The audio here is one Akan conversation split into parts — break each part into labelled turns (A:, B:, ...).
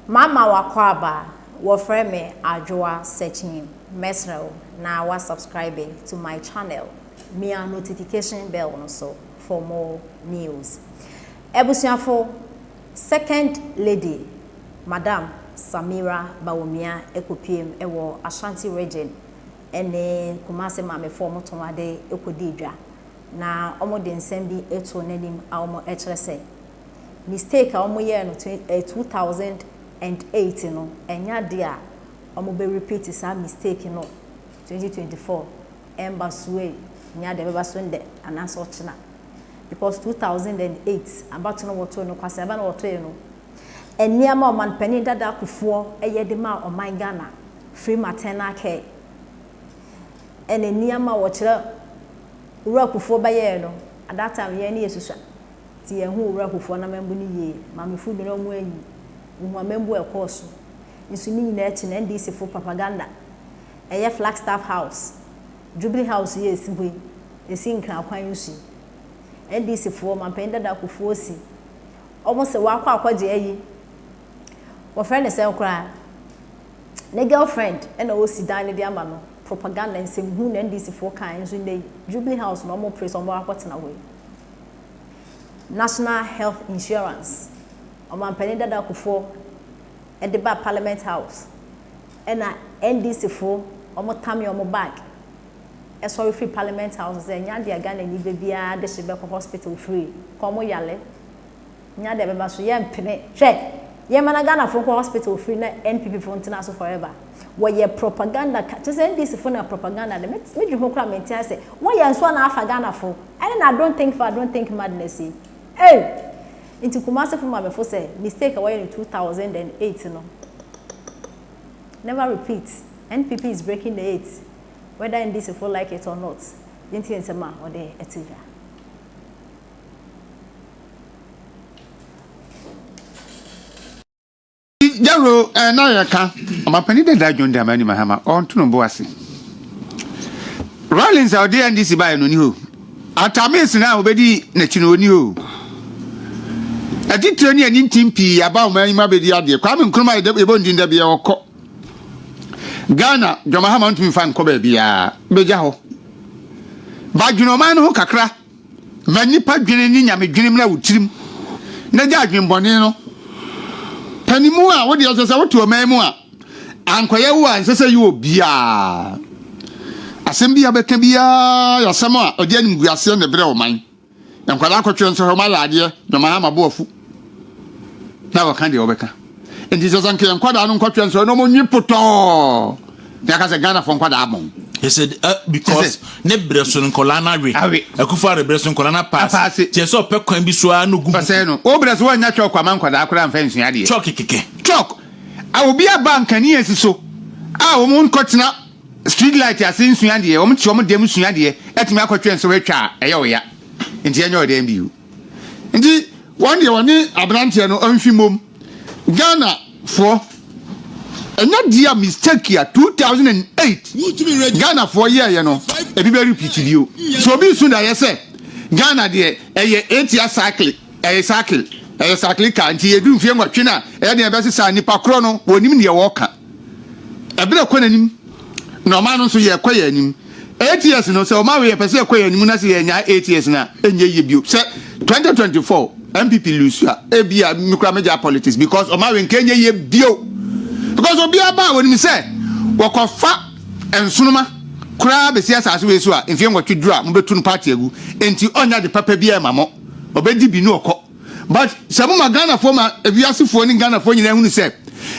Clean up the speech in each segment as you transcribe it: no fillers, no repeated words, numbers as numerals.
A: Mama wakwaba wofre me adwoa searching mesrel na wa subscribe to my channel. Me a notification bell also for more news. Ebusuafo second lady Madam Samira Bawumia ekopiem ewo Ashanti region ene Kumase mame form tonade ekodidwa na omo de nsem bi eto nanim a omo ekyerese mistake a omo ye no 2008 no enya de a omo be repeat sa mistake no 2024 embasue nya de beba so nde anaso ochina because 2008 about no woto no kwase aba no woto no eniama oman pani dada kufuo eye de ma oman Ghana free maternal care ene eniama wo kire ura kufuo ba ye no at that time ye ne yesusua ti ye hu ura kufuo na membu ni ye mame fu no mu ayi hu membu e course nsu ni nyina echi na NDC for propaganda eye Flagstaff House Jubilee House ye esibu esi nkran kwan yusu NDC for man pani dada kufuo si almost se wa akwaje ayi wo friend say okra ne girlfriend and o si dan ne dia ma no propaganda nsem hu na NDC for kan so ne Jubilee House no mo press on akotena we National Health Insurance o man pani dada kufo e de ba Parliament House and NDC for o mo tame o mo bag e sorry free Parliament House ze nya dia Ghana ni bebia de shebe hospital free komo yale nya de beba so ye mpene hwe ye mana Ghana for hospital free na NPP for international forever where propaganda just NDC for na propaganda me you hokra mentia say why you so na afa Ghana for and I don't think madness hey into Kumasi for my for say mistake away in 2008 no never repeat NPP is breaking the 8 whether NDC for like it or not didn't you say ma or the etija
B: Jaro na yaka amapani de dajon de amani mahama on to no boase Rollins out there NDC by no ni ho atamis na obedi na chi no ni ho atitire ni ani timpi aba o ma bedi ade kwa me nkroma e bo ndin da bia okọ Ghana jomahama ntumi fan ko ba bia beja ho ba dwuno no ho kakra manipa dwene ni nyame dwenem na wotirim na ja dwenbone no panimu a wo de osese wo to man mu a ankoye wo a nsese yi obia asem bia beka bia yosem a odi anim guase ne bre o man enkwala akotwe nso ho malade no ma ma boafu na wakan de obeka enti so sanke enkwada no nkotwe nso no mo nyipoto ya ka se Ghana fo nkwada abon.
C: He said because ne breso nkola na we akufa re breso nkola na pass je so pe kwan bi so anu gu
B: pass no o breso wa nya chok kwa man kwada akura mfa nsu ade
C: chok keke
B: chok a obi abank ani esiso a wo mun kotena street light asin nsu ade wo mti wo dem nsu ade etimi akotwe nso wetwa eye wo ya enti enyo ode mbiu enti one day woni abrantie no anhwimom Ghana for enya dia mistake ya 2008 Ghana for year you know e be repeat you so be soon that you say Ghana de eye 8 year cycle ka nti edu mfie nwatwe na e de be sesa nipa kro no wonim ne wo ka e be ko nanim no ma no so ye kwa ya anim 8 years no so ma we pese kwa ya anim na se ye nya 8 years na enye ye bio se 2024 MPP lose e bia mikra media politics because o ma we nkenye ye bio because obi aba woni mi say wokofa ensunuma kura be sia asase we so a mfie nwatwe duru a mbetu no party agu enti onya de papa bia mamo obedi bi no okọ but sabu ma Ghana for ma ebiasefo ni Ghana for nyina hunu say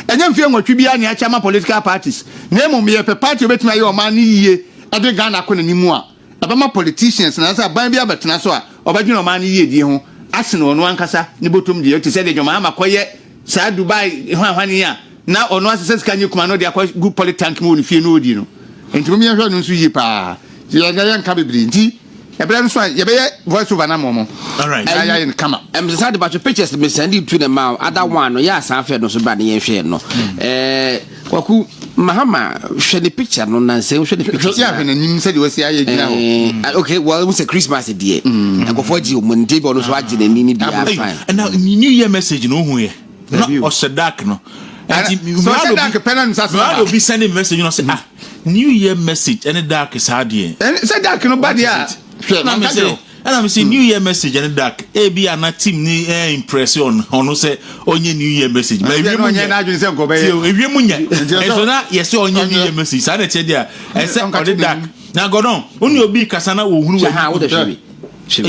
B: enya mfie nwatwe bia ne achama political parties na emom ye pe party obetuma ye o ma ni yie ade Ghana ko nanimu a abama politicians na say ban bia betena so a obadwena o ma ni yie die ho ase no ono ankasa ni botom die to say de dwoma ma koye sa Dubai hwanhwane a na ono asese skanye kuma no de akwa good politank mo ni fie no odi no enti me yehwa no nso yi pa ti ya ga nka bebri nti ebra nso ye be voice over na momo
C: all right
B: ya in kama
D: say the batch pictures me send it to the mouth other one no ya san fe no so ba de yen hwe no kwaku mahama hwe the picture no na say hwe the picture
B: ya hwe na nim say de wasi aye gina ho
D: okay well it was a Christmas day akofo ji o monday bo no so agi na ni dia fine
C: and now new year message no hu ye no o sedak no
B: So say dark penna nsa so.
C: I will be sending message, you know, say New Year message any dark is hard here.
B: And say dark no bad ya.
C: And I'm saying New Year message and dark. Be an team ni impression. Ono say onye New Year message.
B: But if you onye na adwin say go be.
C: If you munya. So na yes onye New Year message. Say na dia. I say on the dark. Na go don. Only obi kasana wo hunu we.
D: Ha wo de hwe.
B: Say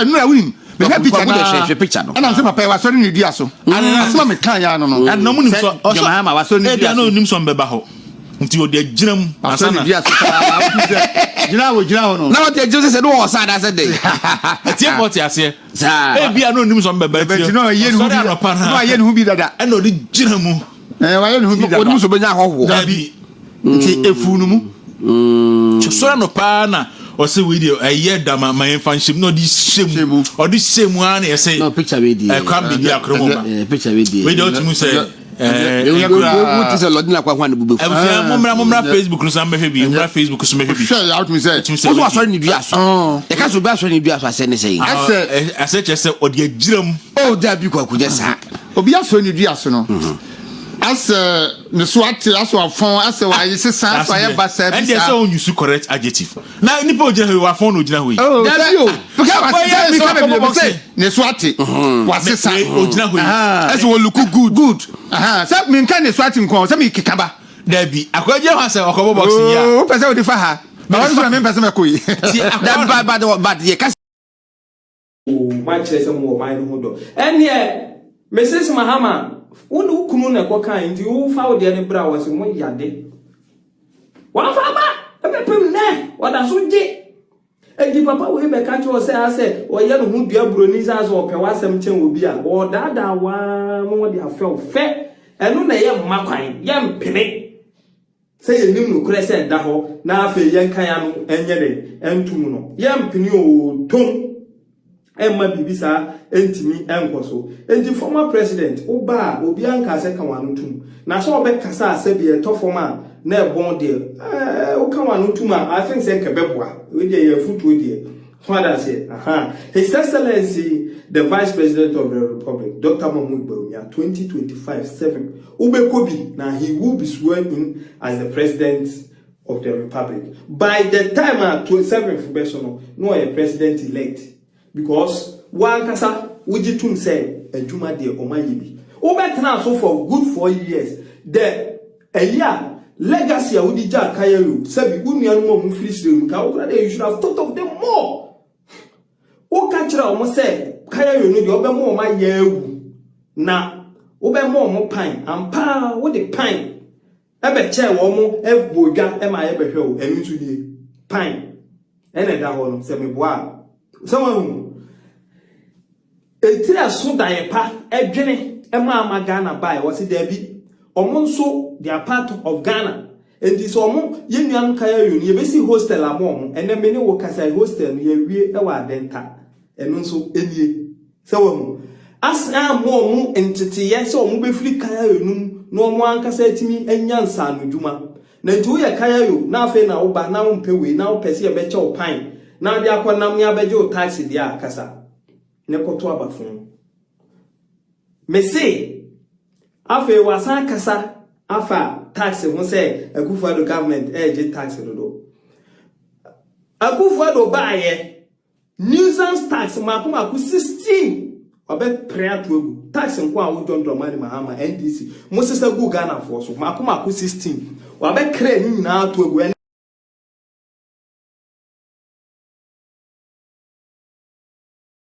B: no awin. Me have picture no. And I'm say papa wa so ni dia so. And so me kan ya no no.
C: And no mu nim so.
B: Jama ma wa so ni dia.
C: E no nim so mbeba ho. Nti odi agyinam asana.
B: Jina wo no.
D: Na what you say no was sad as a day.
C: Tie poti ase.
D: Sa.
C: Bia no nim so mbeba tie.
B: But no ye hu bi. No ye hu bi dada.
C: E no di gyina mu.
B: Wa ye hu bi dada.
D: Odi so benya hoho.
B: Dabi. Nti efu no mu.
C: So no pa na o say we dey aye da ma fanship no di shemu. O di shemu an e say.
D: No picture we dey.
C: E kwam bi akromo.
D: Picture we dey.
C: We don't mu say
D: what is a lot like one bubu.
C: Mumra Facebook no sam be bi. Mumra Facebook so me be.
B: Sure out me say.
D: What was sorry ni dua so. E ka so ba sorry ni dua so ase ne say.
C: I say odi agiram.
D: Oh da bi kwa kuja sa.
B: Obi aso ni dua so no. As ne swat as wa fon as wa yesesa so ya ba service.
C: And they say on use correct adjective. Na nipa ogina wa fon no ogina ho yi.
B: Da bi o. Because wa say ne swat wa sesa
C: ogina ho yi.
B: As we look good. Say me kan ne swat nko say me kikaba.
C: Da bi akwaje ho say okobo box ya.
B: O pese o di fa ha. Ba won so me pese me koyi.
D: That bad ye ka
E: o ma chere say mo man no ho do. Ene Mrs. Mahama wonu kunu na kokan nti wo fa wo de ne bra wo se mo yade wa fa ba e pem ne wa da so je e papa wo be ka cho se ase o ye no hu dua broni za so o pe wa asem chen obi a o dada wa mo de afel fe enu na ye mma kwan ye mpene se ye nim no kure se da ho na afa ye nkan ya no enye de entum no ye mpene o tom Emma Bibisa, Entimi, Enkoso. And the former president, Oba, Obianka Sekawanutum. Na so be kasa sebi a tough former, ne bon dear. Okawanutuma, I think Sekabebwa, with a foot with you. Father said, His Excellency, the Vice President of the Republic, Dr. Mahmoud Bawumia, 2025-7. Ube Kobi, now he will be sworn in as the President of the Republic. By the time at 27th February, no a president-elect. Because one kasa wujitum say adwuma de omayibi obetena so for good 4 years the a year legacy a wudi ja kayaru sabi unuanu mo free ka okra you should have thought of them more o ka kira o mo say kayaru no de obemo o ma yewu na obemo mo pan ampa wo de pan ebe che wo mo ebodwa e ma ye behwe o emi tu die pan ene da ho no se me boa someone etira so dan pa edwene ema amagana bai wose da bi omo nso they are part of Ghana and this omo yenuan kaya yuni ye besi hostel amom ene me ne wo kasa hostel no ye wie e wa denta eno nso enie se wo mu as amom entete ye se omo be firi kaya yunum no omo ankasa atimi anyansa no dwuma na nti ye kaya yu na afa na wo ba na wo mpwe na wo pese ye be che wo pan na dia akwanam ya beje o taxi dia akasa ne koto abafun me say afa wasan kasa afa taxi ho say Akufo-Addo government je taxi do Akufo-Addo baaye nuisance tax makuma ku 16 obe prayer to egu tax nko a wo John Mani Mahama NDC mo sesa gu Ghana for so makuma ku 16 obe kra ni nyina to egu